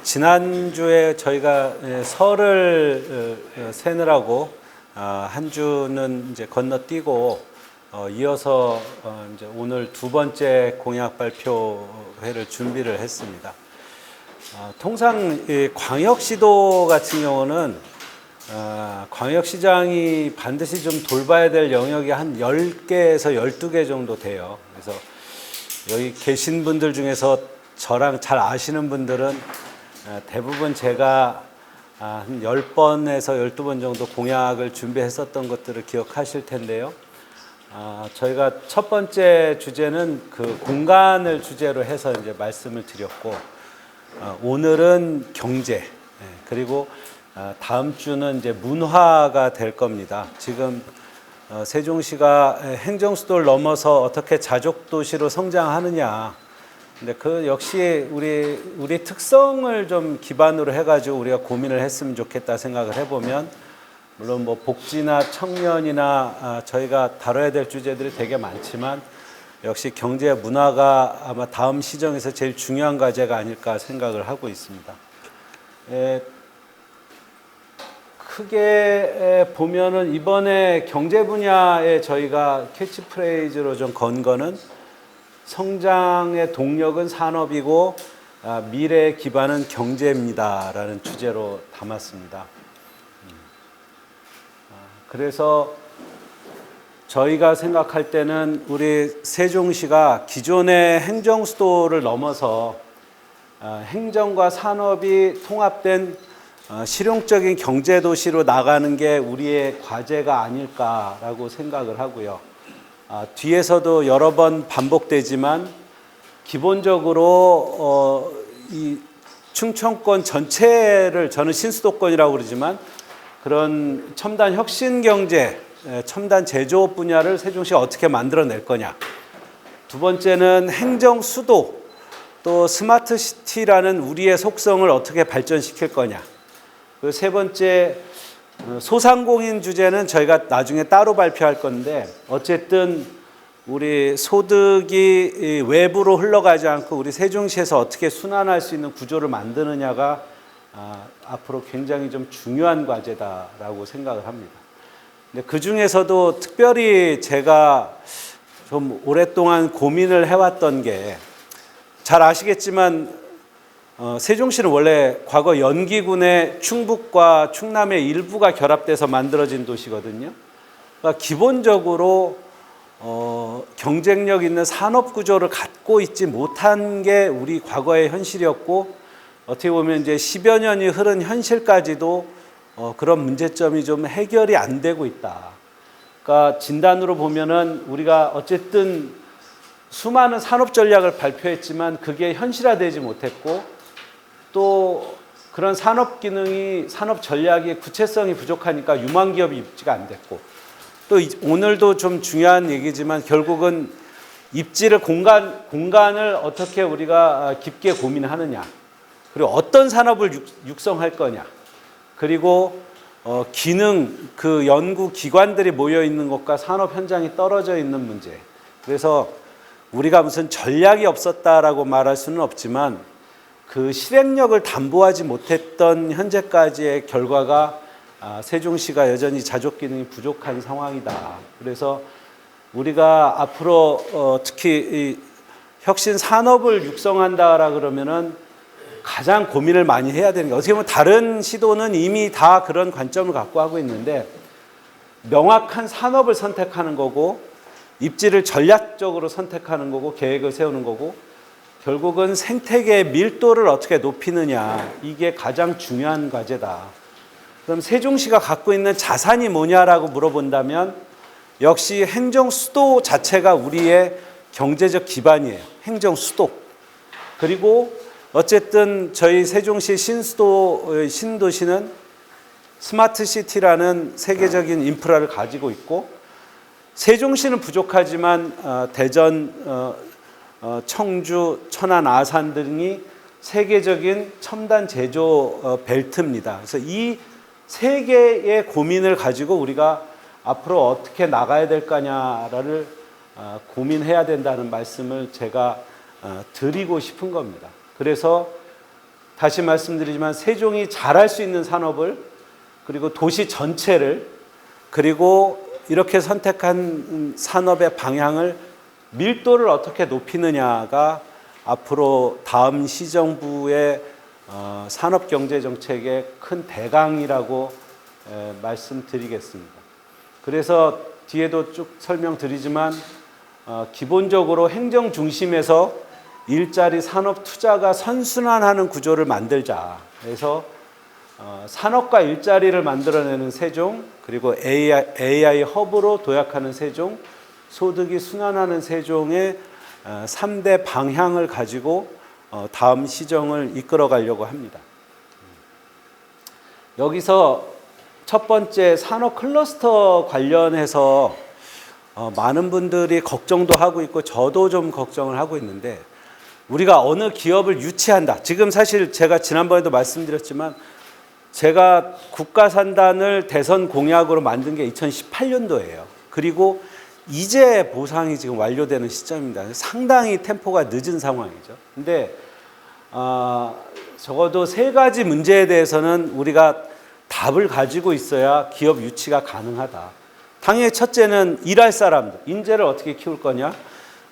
지난주에 저희가 설을 세느라고 한 주는 이제 건너뛰고 이어서 이제 오늘 두 번째 공약 발표회를 준비를 했습니다. 통상 이 광역시도 같은 경우는 광역시장이 반드시 좀 돌봐야 될 영역이 한 10개에서 12개 정도 돼요. 그래서 여기 계신 분들 중에서 저랑 잘 아시는 분들은 대부분 제가 한 10번에서 12번 정도 공약을 준비했었던 것들을 기억하실 텐데요. 저희가 첫 번째 주제는 그 공간을 주제로 해서 이제 말씀을 드렸고, 오늘은 경제, 그리고 다음 주는 이제 문화가 될 겁니다. 지금 세종시가 행정수도를 넘어서 어떻게 자족도시로 성장하느냐. 근데 그 역시 우리 특성을 좀 기반으로 해가지고 우리가 고민을 했으면 좋겠다 생각을 해보면, 물론 뭐 복지나 청년이나 저희가 다뤄야 될 주제들이 되게 많지만 역시 경제 문화가 아마 다음 시정에서 제일 중요한 과제가 아닐까 생각을 하고 있습니다. 크게 보면은 이번에 경제 분야에 저희가 캐치프레이즈로 좀 건 거는 성장의 동력은 산업이고 미래의 기반은 경제입니다라는 주제로 담았습니다. 그래서 저희가 생각할 때는 우리 세종시가 기존의 행정수도를 넘어서 행정과 산업이 통합된 실용적인 경제도시로 나가는 게 우리의 과제가 아닐까라고 생각을 하고요. 뒤에서도 여러 번 반복되지만 기본적으로 이 충청권 전체를 저는 신수도권이라고 그러지만 그런 첨단 혁신 경제, 첨단 제조업 분야를 세종시가 어떻게 만들어낼 거냐. 두 번째는 행정 수도, 또 스마트 시티라는 우리의 속성을 어떻게 발전시킬 거냐. 그리고 세 번째, 소상공인 주제는 저희가 나중에 따로 발표할 건데, 어쨌든 우리 소득이 외부로 흘러가지 않고 우리 세종시에서 어떻게 순환할 수 있는 구조를 만드느냐가 앞으로 굉장히 좀 중요한 과제다라고 생각을 합니다. 근데 그 중에서도 특별히 제가 좀 오랫동안 고민을 해왔던 게, 잘 아시겠지만 세종시는 원래 과거 연기군의 충북과 충남의 일부가 결합돼서 만들어진 도시거든요. 그러니까 기본적으로 경쟁력 있는 산업 구조를 갖고 있지 못한 게 우리 과거의 현실이었고, 어떻게 보면 이제 10여 년이 흐른 현실까지도 그런 문제점이 좀 해결이 안 되고 있다. 그러니까 진단으로 보면은 우리가 어쨌든 수많은 산업 전략을 발표했지만 그게 현실화되지 못했고, 또 그런 산업 기능이, 산업 전략의 구체성이 부족하니까 유망 기업이 입지가 안 됐고, 또 오늘도 좀 중요한 얘기지만 결국은 입지를 공간을 어떻게 우리가 깊게 고민하느냐, 그리고 어떤 산업을 육성할 거냐, 그리고 기능, 그 연구 기관들이 모여 있는 것과 산업 현장이 떨어져 있는 문제. 그래서 우리가 무슨 전략이 없었다라고 말할 수는 없지만 그 실행력을 담보하지 못했던 현재까지의 결과가 세종시가 여전히 자족 기능이 부족한 상황이다. 그래서 우리가 앞으로 특히 이 혁신 산업을 육성한다라 그러면은 가장 고민을 많이 해야 되는 게, 어떻게 보면 다른 시도는 이미 다 그런 관점을 갖고 하고 있는데, 명확한 산업을 선택하는 거고 입지를 전략적으로 선택하는 거고 계획을 세우는 거고, 결국은 생태계의 밀도를 어떻게 높이느냐, 이게 가장 중요한 과제다. 그럼 세종시가 갖고 있는 자산이 뭐냐라고 물어본다면 역시 행정수도 자체가 우리의 경제적 기반이에요. 행정수도. 그리고 어쨌든 저희 세종시 신도시는 스마트시티라는 세계적인 인프라를 가지고 있고, 세종시는 부족하지만 대전, 청주, 천안, 아산 등이 세계적인 첨단 제조 벨트입니다. 그래서 이 세 개의 고민을 가지고 우리가 앞으로 어떻게 나가야 될 거냐를 고민해야 된다는 말씀을 제가 드리고 싶은 겁니다. 그래서 다시 말씀드리지만 세종이 잘할 수 있는 산업을, 그리고 도시 전체를, 그리고 이렇게 선택한 산업의 방향을, 밀도를 어떻게 높이느냐가 앞으로 다음 시정부의 산업경제정책의 큰 대강이라고 말씀드리겠습니다. 그래서 뒤에도 쭉 설명드리지만 기본적으로 행정 중심에서 일자리 산업 투자가 선순환하는 구조를 만들자. 그래서 산업과 일자리를 만들어내는 세종, 그리고 AI 허브로 도약하는 세종, 소득이 순환하는 세종의 3대 방향을 가지고 다음 시정을 이끌어 가려고 합니다. 여기서 첫 번째 산업 클러스터 관련해서 많은 분들이 걱정도 하고 있고 저도 좀 걱정을 하고 있는데, 우리가 어느 기업을 유치한다. 지금 사실 제가 지난번에도 말씀드렸지만 제가 국가산단을 대선 공약으로 만든 게 2018년도예요. 그리고 이제 보상이 지금 완료되는 시점입니다. 상당히 템포가 늦은 상황이죠. 근데 적어도 3가지 문제에 대해서는 우리가 답을 가지고 있어야 기업 유치가 가능하다. 당연히 첫째는 일할 사람들, 인재를 어떻게 키울 거냐.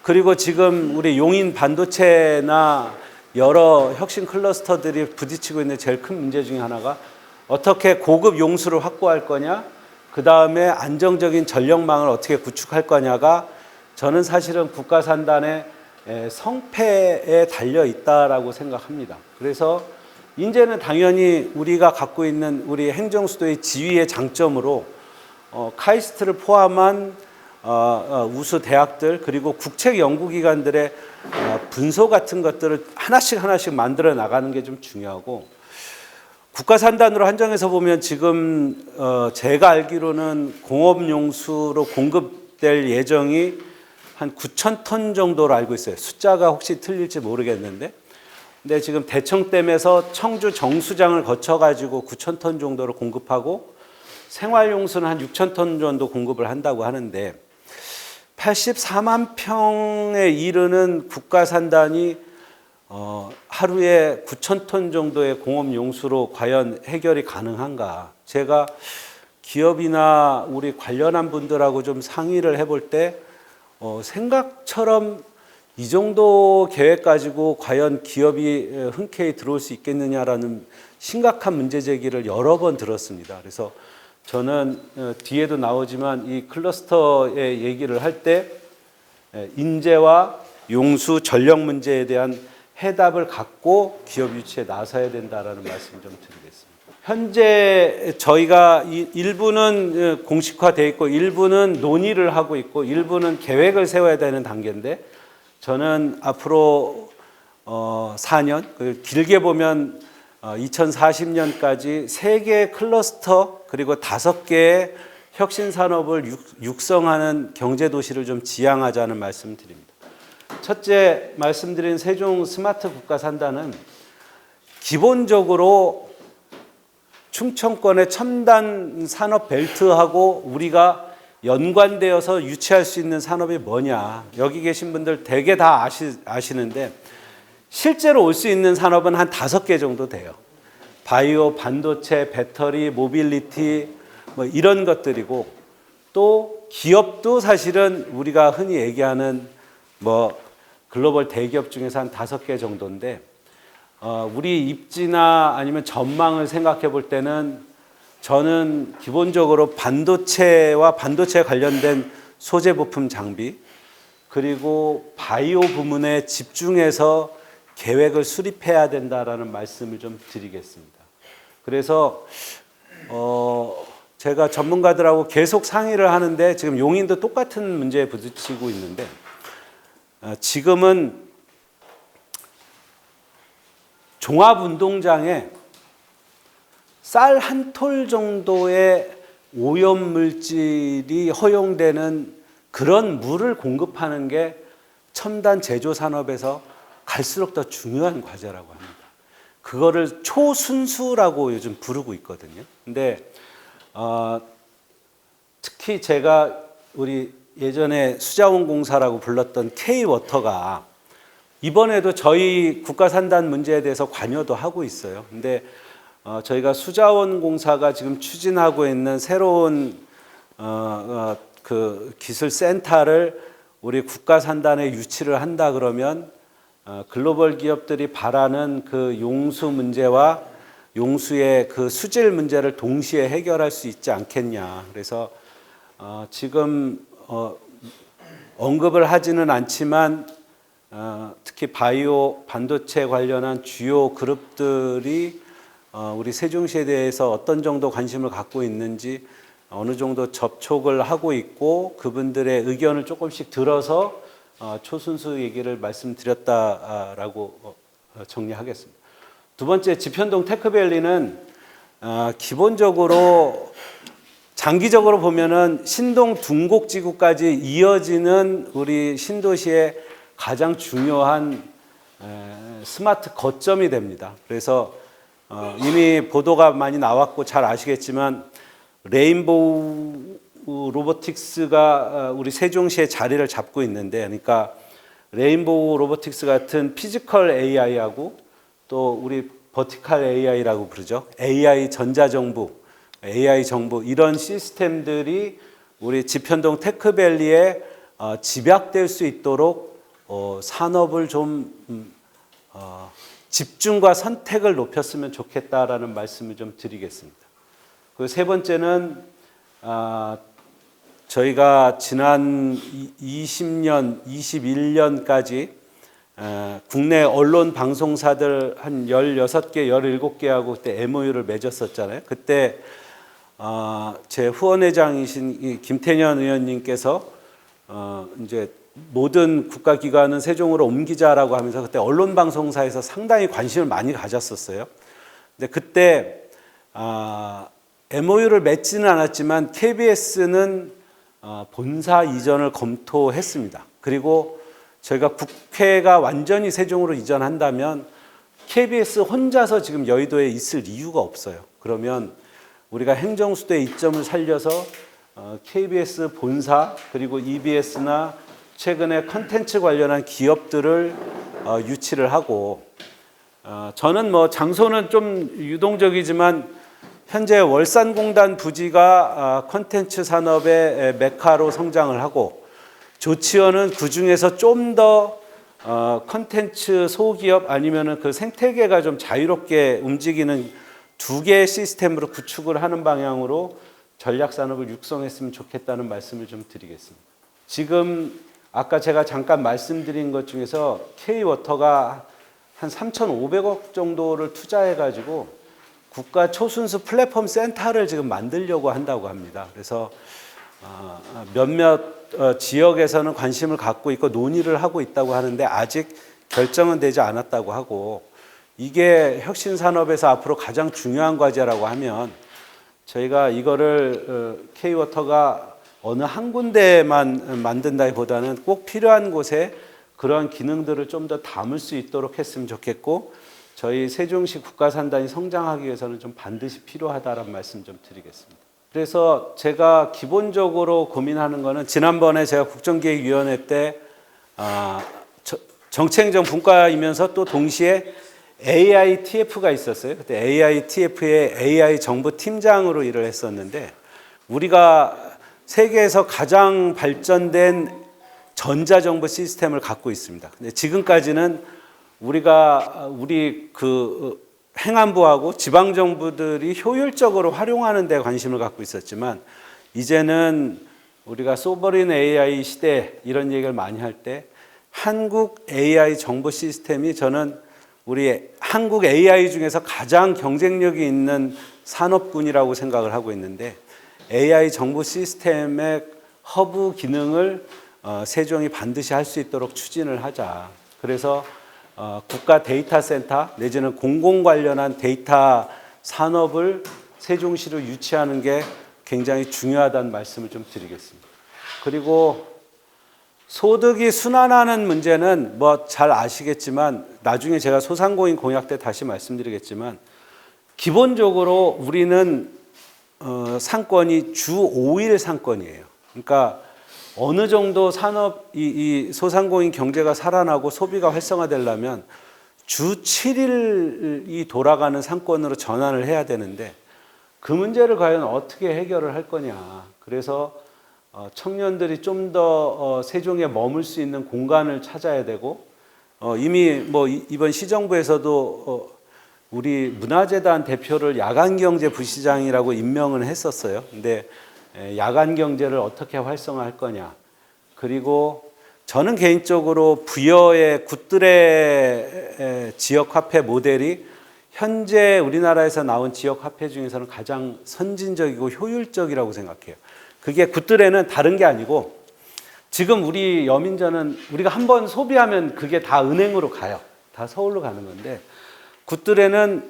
그리고 지금 우리 용인 반도체나 여러 혁신 클러스터들이 부딪히고 있는 제일 큰 문제 중에 하나가 어떻게 고급 용수를 확보할 거냐, 그 다음에 안정적인 전력망을 어떻게 구축할 거냐가 저는 사실은 국가산단의 성패에 달려 있다라고 생각합니다. 그래서 인재는 당연히 우리가 갖고 있는 우리 행정수도의 지위의 장점으로 카이스트를 포함한 우수 대학들, 그리고 국책 연구기관들의 분소 같은 것들을 하나씩 만들어 나가는 게 좀 중요하고, 국가산단으로 한정해서 보면 지금 제가 알기로는 공업용수로 공급될 예정이 한 9,000톤 정도로 알고 있어요. 숫자가 혹시 틀릴지 모르겠는데, 근데 지금 대청댐에서 청주 정수장을 거쳐가지고 9,000톤 정도로 공급하고, 생활용수는 한 6,000톤 정도 공급을 한다고 하는데, 84만 평에 이르는 국가산단이 하루에 9,000톤 정도의 공업용수로 과연 해결이 가능한가? 제가 기업이나 우리 관련한 분들하고 좀 상의를 해볼 때 생각처럼 이 정도 계획 가지고 과연 기업이 흔쾌히 들어올 수 있겠느냐라는 심각한 문제 제기를 여러 번 들었습니다. 그래서 저는 뒤에도 나오지만 이 클러스터의 얘기를 할 때 인재와 용수, 전력 문제에 대한 해답을 갖고 기업 유치에 나서야 된다라는 말씀 좀 드리겠습니다. 현재 저희가 일부는 공식화되어 있고 일부는 논의를 하고 있고 일부는 계획을 세워야 되는 단계인데, 저는 앞으로 4년, 길게 보면 2040년까지 3개의 클러스터 그리고 5개의 혁신 산업을 육성하는 경제 도시를 좀 지향하자는 말씀을 드립니다. 첫째 말씀드린 세종 스마트 국가산단은 기본적으로 충청권의 첨단 산업 벨트하고 우리가 연관되어서 유치할 수 있는 산업이 뭐냐. 여기 계신 분들 대개 다 아시는데 실제로 올 수 있는 산업은 한 5개 정도 돼요. 바이오, 반도체, 배터리, 모빌리티 뭐 이런 것들이고, 또 기업도 사실은 우리가 흔히 얘기하는 뭐 글로벌 대기업 중에서 한 5개 정도인데, 우리 입지나 아니면 전망을 생각해 볼 때는 저는 기본적으로 반도체와 반도체에 관련된 소재 부품 장비, 그리고 바이오 부문에 집중해서 계획을 수립해야 된다라는 말씀을 좀 드리겠습니다. 그래서 제가 전문가들하고 계속 상의를 하는데, 지금 용인도 똑같은 문제에 부딪히고 있는데, 지금은 종합운동장에 쌀 한 톨 정도의 오염물질이 허용되는 그런 물을 공급하는 게 첨단 제조산업에서 갈수록 더 중요한 과제라고 합니다. 그거를 초순수라고 요즘 부르고 있거든요. 근데 특히 제가 우리 예전에 수자원공사라고 불렀던 K워터가 이번에도 저희 국가산단 문제에 대해서 관여도 하고 있어요. 근데 저희가 수자원공사가 지금 추진하고 있는 새로운 그 기술센터를 우리 국가산단에 유치를 한다 그러면 글로벌 기업들이 바라는 그 용수 문제와 용수의 그 수질 문제를 동시에 해결할 수 있지 않겠냐. 그래서 지금 언급을 하지는 않지만 특히 바이오 반도체 관련한 주요 그룹들이 우리 세종시에 대해서 어떤 정도 관심을 갖고 있는지 어느 정도 접촉을 하고 있고 그분들의 의견을 조금씩 들어서 초순수 얘기를 말씀드렸다라고 정리하겠습니다. 두 번째, 지편동 테크밸리는 기본적으로 장기적으로 보면은 신동 둔곡지구까지 이어지는 우리 신도시의 가장 중요한 스마트 거점이 됩니다. 그래서 이미 보도가 많이 나왔고 잘 아시겠지만 레인보우 로보틱스가 우리 세종시에 자리를 잡고 있는데, 그러니까 레인보우 로보틱스 같은 피지컬 AI하고 또 우리 버티컬 AI라고 부르죠. AI 전자정부, AI 정부 이런 시스템들이 우리 지편동 테크밸리에 집약될 수 있도록 산업을 좀 집중과 선택을 높였으면 좋겠다라는 말씀을 좀 드리겠습니다. 그 세 번째는 저희가 지난 20년, 21년까지 국내 언론 방송사들 한 16개, 17개하고 그때 MOU를 맺었었잖아요. 그때 제 후원회장이신 김태년 의원님께서 이제 모든 국가기관은 세종으로 옮기자라고 하면서 그때 언론 방송사에서 상당히 관심을 많이 가졌었어요. 근데 그때 MOU를 맺지는 않았지만 KBS는 본사 이전을 검토했습니다. 그리고 저희가 국회가 완전히 세종으로 이전한다면 KBS 혼자서 지금 여의도에 있을 이유가 없어요. 그러면 우리가 행정수도의 이점을 살려서 KBS 본사 그리고 EBS나 최근에 컨텐츠 관련한 기업들을 유치를 하고 저는 뭐 장소는 좀 유동적이지만 현재 월산공단 부지가 컨텐츠 산업의 메카로 성장을 하고 조치원은 그 중에서 좀 더 컨텐츠 소기업 아니면은 그 생태계가 좀 자유롭게 움직이는 두 개의 시스템으로 구축을 하는 방향으로 전략 산업을 육성했으면 좋겠다는 말씀을 좀 드리겠습니다. 지금 아까 제가 잠깐 말씀드린 것 중에서 K워터가 한 3,500억 정도를 투자해 가지고 국가 초순수 플랫폼 센터를 지금 만들려고 한다고 합니다. 그래서 몇몇 지역에서는 관심을 갖고 있고 논의를 하고 있다고 하는데 아직 결정은 되지 않았다고 하고, 이게 혁신 산업에서 앞으로 가장 중요한 과제라고 하면 저희가 이거를 K워터가 어느 한 군데만 만든다기보다는 꼭 필요한 곳에 그러한 기능들을 좀 더 담을 수 있도록 했으면 좋겠고, 저희 세종시 국가산단이 성장하기 위해서는 좀 반드시 필요하다라는 말씀 좀 드리겠습니다. 그래서 제가 기본적으로 고민하는 거는 지난번에 제가 국정기획위원회 때 정책행정 분과이면서 또 동시에 AITF가 있었어요. 그때 AITF의 AI 정부 팀장으로 일을 했었는데, 우리가 세계에서 가장 발전된 전자정부 시스템을 갖고 있습니다. 근데 지금까지는 우리 그 행안부하고 지방정부들이 효율적으로 활용하는 데 관심을 갖고 있었지만, 이제는 우리가 소버린 AI 시대 이런 얘기를 많이 할 때 한국 AI 정보 시스템이 저는 우리 한국 AI 중에서 가장 경쟁력이 있는 산업군이라고 생각을 하고 있는데, AI 정보 시스템의 허브 기능을 세종이 반드시 할 수 있도록 추진을 하자. 그래서 국가 데이터 센터 내지는 공공 관련한 데이터 산업을 세종시로 유치하는 게 굉장히 중요하다는 말씀을 좀 드리겠습니다. 그리고 소득이 순환하는 문제는 뭐 잘 아시겠지만, 나중에 제가 소상공인 공약 때 다시 말씀드리겠지만, 기본적으로 우리는 상권이 주 5일 상권이에요. 그러니까 어느 정도 산업 이 소상공인 경제가 살아나고 소비가 활성화되려면 주 7일이 돌아가는 상권으로 전환을 해야 되는데 그 문제를 과연 어떻게 해결을 할 거냐. 그래서 청년들이 좀 더 세종에 머물 수 있는 공간을 찾아야 되고 이미 뭐 이번 시정부에서도 우리 문화재단 대표를 야간경제 부시장이라고 임명을 했었어요. 근데 야간 경제를 어떻게 활성화할 거냐. 그리고 저는 개인적으로 부여의 굿들의 지역화폐 모델이 현재 우리나라에서 나온 지역화폐 중에서는 가장 선진적이고 효율적이라고 생각해요. 그게 굿들에는 다른 게 아니고 지금 우리 여민전은 우리가 한번 소비하면 그게 다 은행으로 가요. 다 서울로 가는 건데 굿들에는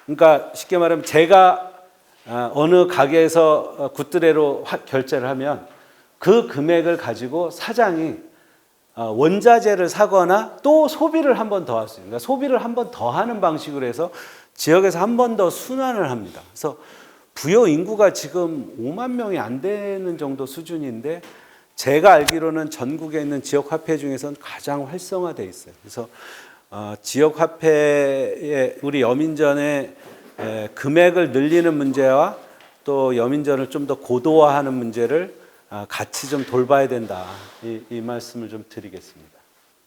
그러니까 쉽게 말하면 제가 어느 가게에서 굿드레로 결제를 하면 그 금액을 가지고 사장이 원자재를 사거나 또 소비를 한 번 더 할 수 있는, 그러니까 소비를 한 번 더 하는 방식으로 해서 지역에서 한 번 더 순환을 합니다. 그래서 부여 인구가 지금 5만 명이 안 되는 정도 수준인데 제가 알기로는 전국에 있는 지역화폐 중에서는 가장 활성화되어 있어요. 그래서 지역화폐에 우리 여민전의 금액을 늘리는 문제와 또 여민전을 좀 더 고도화하는 문제를 같이 좀 돌봐야 된다. 이 말씀을 좀 드리겠습니다.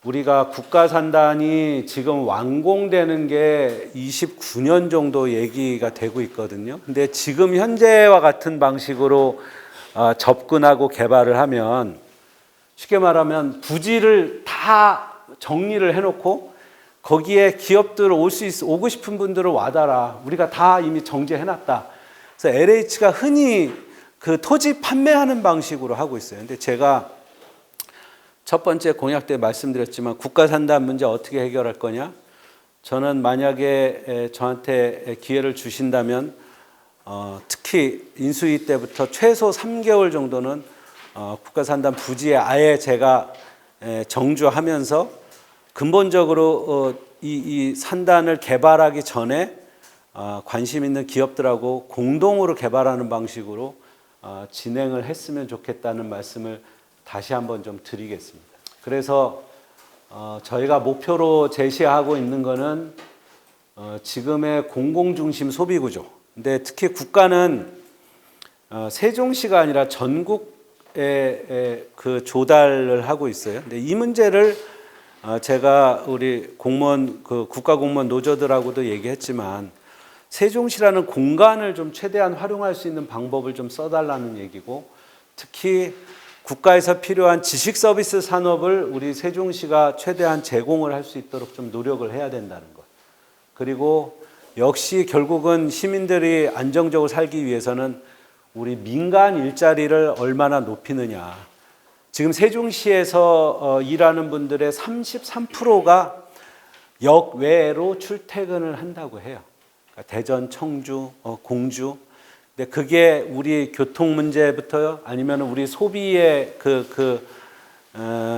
우리가 국가산단이 지금 완공되는 게 29년 정도 얘기가 되고 있거든요. 근데 지금 현재와 같은 방식으로 접근하고 개발을 하면 쉽게 말하면 부지를 다 정리를 해놓고 거기에 기업들 오고 싶은 분들을 와달라. 우리가 다 이미 정제해놨다. 그래서 LH가 흔히 그 토지 판매하는 방식으로 하고 있어요. 근데 제가 첫 번째 공약 때 말씀드렸지만 국가산단 문제 어떻게 해결할 거냐? 저는 만약에 저한테 기회를 주신다면 특히 인수위 때부터 최소 3개월 정도는 국가산단 부지에 아예 제가 정주하면서 근본적으로 이 산단을 개발하기 전에 관심 있는 기업들하고 공동으로 개발하는 방식으로 진행을 했으면 좋겠다는 말씀을 다시 한번 좀 드리겠습니다. 그래서 저희가 목표로 제시하고 있는 거는 지금의 공공중심 소비구조. 근데 특히 국가는 세종시가 아니라 전국에 그 조달을 하고 있어요. 근데 이 문제를 제가 우리 공무원 국가공무원 노조들하고도 얘기했지만 세종시라는 공간을 좀 최대한 활용할 수 있는 방법을 좀 써달라는 얘기고 특히 국가에서 필요한 지식 서비스 산업을 우리 세종시가 최대한 제공을 할 수 있도록 좀 노력을 해야 된다는 것. 그리고 역시 결국은 시민들이 안정적으로 살기 위해서는 우리 민간 일자리를 얼마나 높이느냐. 지금 세종시에서 일하는 분들의 33%가 역외로 출퇴근을 한다고 해요. 그러니까 대전, 청주, 공주. 근데 그게 우리 교통 문제부터 아니면 우리 소비의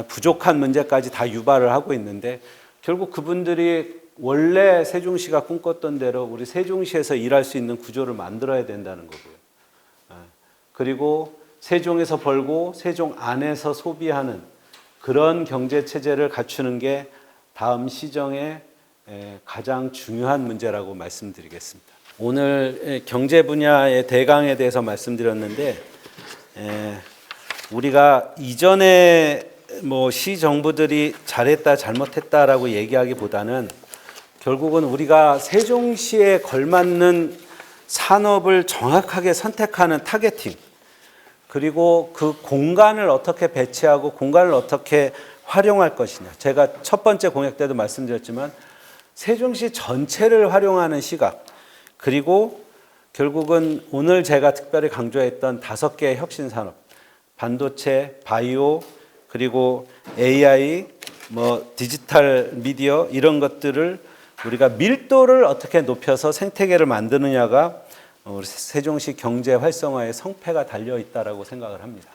부족한 문제까지 다 유발을 하고 있는데 결국 그분들이 원래 세종시가 꿈꿨던 대로 우리 세종시에서 일할 수 있는 구조를 만들어야 된다는 거고요. 그리고 세종에서 벌고 세종 안에서 소비하는 그런 경제 체제를 갖추는 게 다음 시정의 가장 중요한 문제라고 말씀드리겠습니다. 오늘 경제 분야의 대강에 대해서 말씀드렸는데 우리가 이전에 뭐 시 정부들이 잘했다 잘못했다라고 얘기하기보다는 결국은 우리가 세종시에 걸맞는 산업을 정확하게 선택하는 타겟팅 그리고 그 공간을 어떻게 배치하고 공간을 어떻게 활용할 것이냐. 제가 첫 번째 공약 때도 말씀드렸지만 세종시 전체를 활용하는 시각 그리고 결국은 오늘 제가 특별히 강조했던 5개의 혁신 산업 반도체, 바이오 그리고 AI, 디지털 미디어 이런 것들을 우리가 밀도를 어떻게 높여서 생태계를 만드느냐가 우리 세종시 경제 활성화의 성패가 달려 있다라고 생각을 합니다.